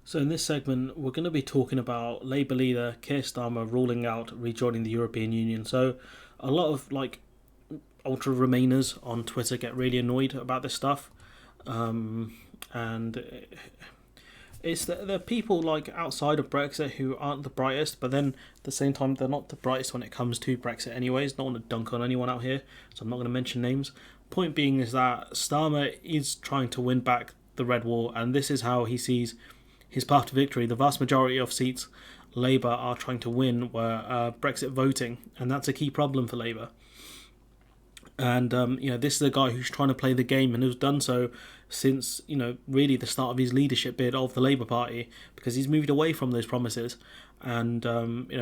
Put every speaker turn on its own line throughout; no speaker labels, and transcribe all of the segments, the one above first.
So in this segment, we're going to be talking about Labour leader Keir Starmer ruling out rejoining the European Union. So a lot of ultra Remainers on Twitter get really annoyed about this stuff, and it's the people like outside of Brexit who aren't the brightest, but then at the same time they're not the brightest when it comes to Brexit. Anyways, don't want to dunk on anyone out here, so I'm not going to mention names. Point being is that Starmer is trying to win back the Red Wall, and this is how he sees his path to victory. The vast majority of seats Labour are trying to win were Brexit voting, and that's a key problem for Labour. And this is a guy who's trying to play the game and who's done so since really the start of his leadership bid of the Labour Party, because he's moved away from those promises. And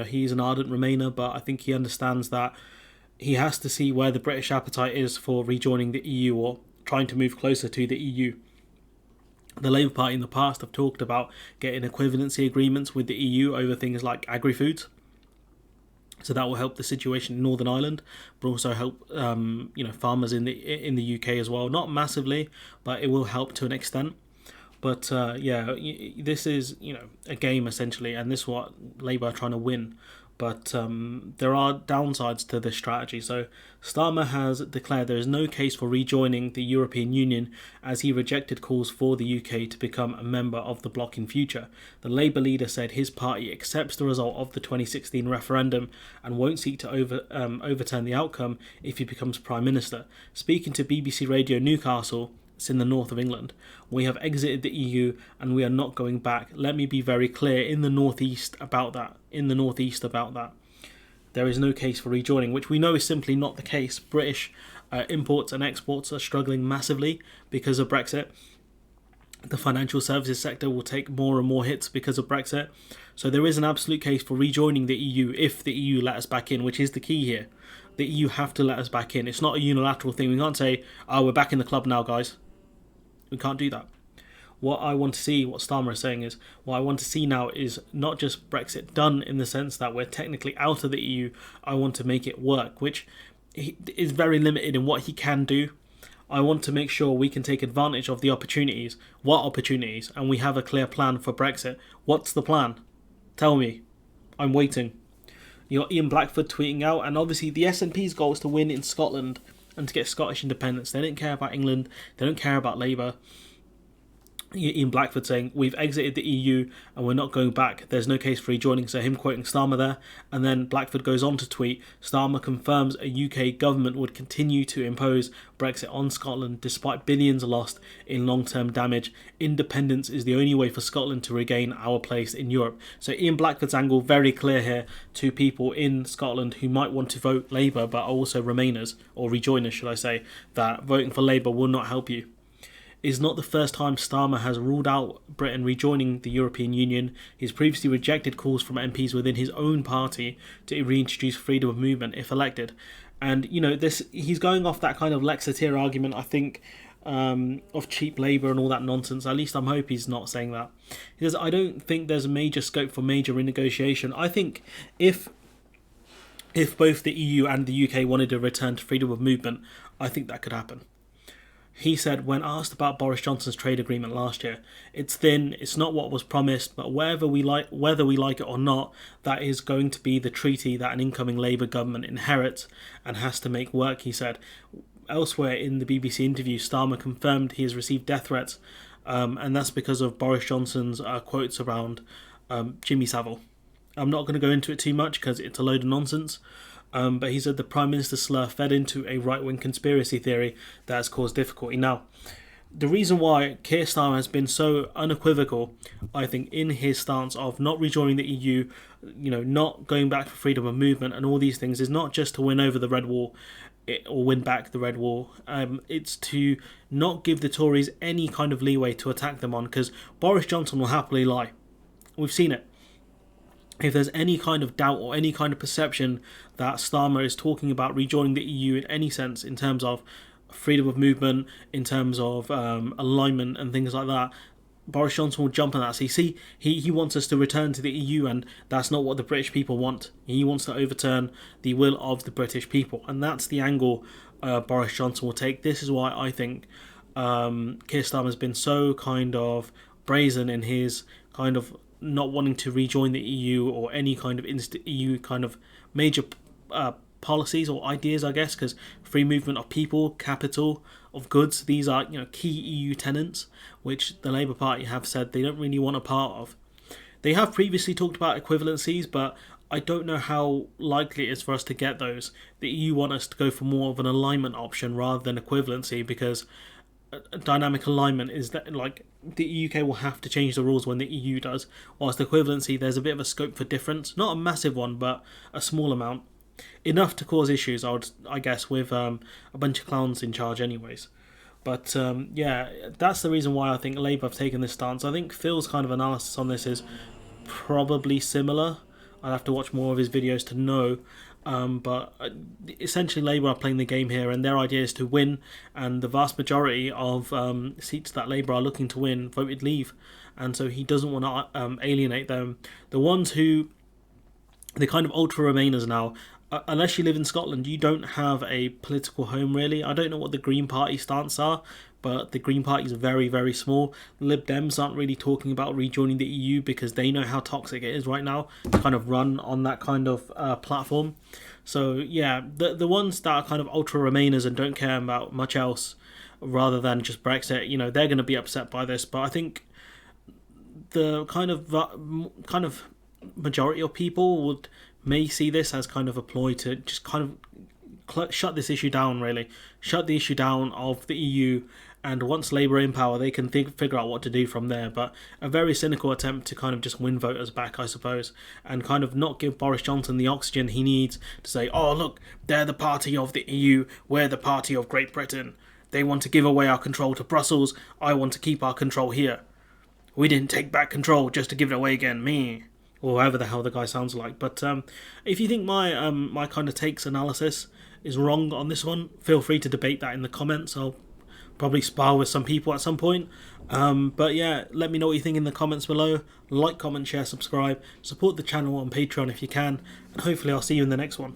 he's an ardent Remainer, but I think he understands that he has to see where the British appetite is for rejoining the EU or trying to move closer to the EU. The Labour Party in the past have talked about getting equivalency agreements with the EU over things like agri-foods. So that will help the situation in Northern Ireland, but also help farmers in the UK as well. Not massively, but it will help to an extent. But this is a game essentially, and this is what Labour are trying to win. But there are downsides to this strategy. So Starmer has declared there is no case for rejoining the European Union, as he rejected calls for the UK to become a member of the bloc in future. The Labour leader said his party accepts the result of the 2016 referendum and won't seek to overturn the outcome if he becomes Prime Minister. Speaking to BBC Radio Newcastle, it's in the north of England, we have exited the EU and we are not going back. Let me be very clear in the northeast about that. There is no case for rejoining, which we know is simply not the case. British imports and exports are struggling massively because of Brexit. The financial services sector will take more and more hits because of Brexit. So there is an absolute case for rejoining the EU if the EU let us back in, which is the key here. The EU have to let us back in. It's not a unilateral thing. We can't say, we're back in the club now, guys. We can't do that. What I want to see, what Starmer is saying is, what I want to see now is not just Brexit done in the sense that we're technically out of the EU. I want to make it work, which is very limited in what he can do. I want to make sure we can take advantage of the opportunities. What opportunities? And we have a clear plan for Brexit. What's the plan? Tell me. I'm waiting. You got Ian Blackford tweeting out, and obviously the SNP's goal is to win in Scotland and to get Scottish independence. They don't care about England. They don't care about Labour. Ian Blackford saying, we've exited the EU and we're not going back. There's no case for rejoining. So him quoting Starmer there. And then Blackford goes on to tweet, Starmer confirms a UK government would continue to impose Brexit on Scotland despite billions lost in long-term damage. Independence is the only way for Scotland to regain our place in Europe. So Ian Blackford's angle very clear here to people in Scotland who might want to vote Labour but are also Remainers, or rejoiners should I say, that voting for Labour will not help you. Is not the first time Starmer has ruled out Britain rejoining the European Union. He's previously rejected calls from MPs within his own party to reintroduce freedom of movement if elected. And, he's going off that kind of Lexiteer argument, I think, of cheap labour and all that nonsense. At least I hope he's not saying that. He says, I don't think there's a major scope for major renegotiation. I think if both the EU and the UK wanted to return to freedom of movement, I think that could happen. He said, when asked about Boris Johnson's trade agreement last year, it's thin, it's not what was promised, but whether we like it or not, that is going to be the treaty that an incoming Labour government inherits and has to make work, he said. Elsewhere in the BBC interview, Starmer confirmed he has received death threats, and that's because of Boris Johnson's quotes around Jimmy Savile. I'm not going to go into it too much because it's a load of nonsense. But he said the Prime Minister's slur fed into a right-wing conspiracy theory that has caused difficulty. Now, the reason why Keir Starmer has been so unequivocal, I think, in his stance of not rejoining the EU, not going back for freedom of movement and all these things, is not just to win over the Red Wall or win back the Red Wall. It's to not give the Tories any kind of leeway to attack them on, because Boris Johnson will happily lie. We've seen it. If there's any kind of doubt or any kind of perception that Starmer is talking about rejoining the EU in any sense, in terms of freedom of movement, in terms of alignment and things like that, Boris Johnson will jump on that. So you see, he wants us to return to the EU, and that's not what the British people want. He wants to overturn the will of the British people, and that's the angle Boris Johnson will take. This is why I think Keir Starmer has been so kind of brazen in his kind of not wanting to rejoin the EU or any kind of EU kind of major policies or ideas, I guess, because free movement of people, capital, of goods, these are key EU tenets, which the Labour Party have said they don't really want a part of. They have previously talked about equivalencies, but I don't know how likely it is for us to get those. The EU want us to go for more of an alignment option rather than equivalency, because dynamic alignment is that the UK will have to change the rules when the EU does, whilst equivalency there's a bit of a scope for difference, not a massive one but a small amount, enough to cause issues I guess with a bunch of clowns in charge anyways. But yeah, that's the reason why I think Labour have taken this stance. I think Phil's kind of analysis on this is probably similar. I'd have to watch more of his videos to know. But essentially Labour are playing the game here, and their idea is to win, and the vast majority of seats that Labour are looking to win voted Leave, and so he doesn't want to alienate them. The ones who, the kind of ultra Remainers now, unless you live in Scotland, you don't have a political home really. I don't know what the Green Party stance are, but the Green Party is very, very small. Lib Dems aren't really talking about rejoining the EU because they know how toxic it is right now to kind of run on that kind of platform. So yeah, the ones that are kind of ultra Remainers and don't care about much else rather than just Brexit, they're going to be upset by this. But I think the kind of majority of people may see this as kind of a ploy to just kind of shut this issue down, really. Shut the issue down of the EU, and once Labour are in power, they can figure out what to do from there. But a very cynical attempt to kind of just win voters back, I suppose, and kind of not give Boris Johnson the oxygen he needs to say, oh, look, they're the party of the EU, we're the party of Great Britain. They want to give away our control to Brussels, I want to keep our control here. We didn't take back control just to give it away again, me. Or however the hell the guy sounds like. But if you think my kind of takes analysis is wrong on this one, feel free to debate that in the comments. I'll probably spar with some people at some point. But yeah, let me know what you think in the comments below. Like, comment, share, subscribe. Support the channel on Patreon if you can. And hopefully I'll see you in the next one.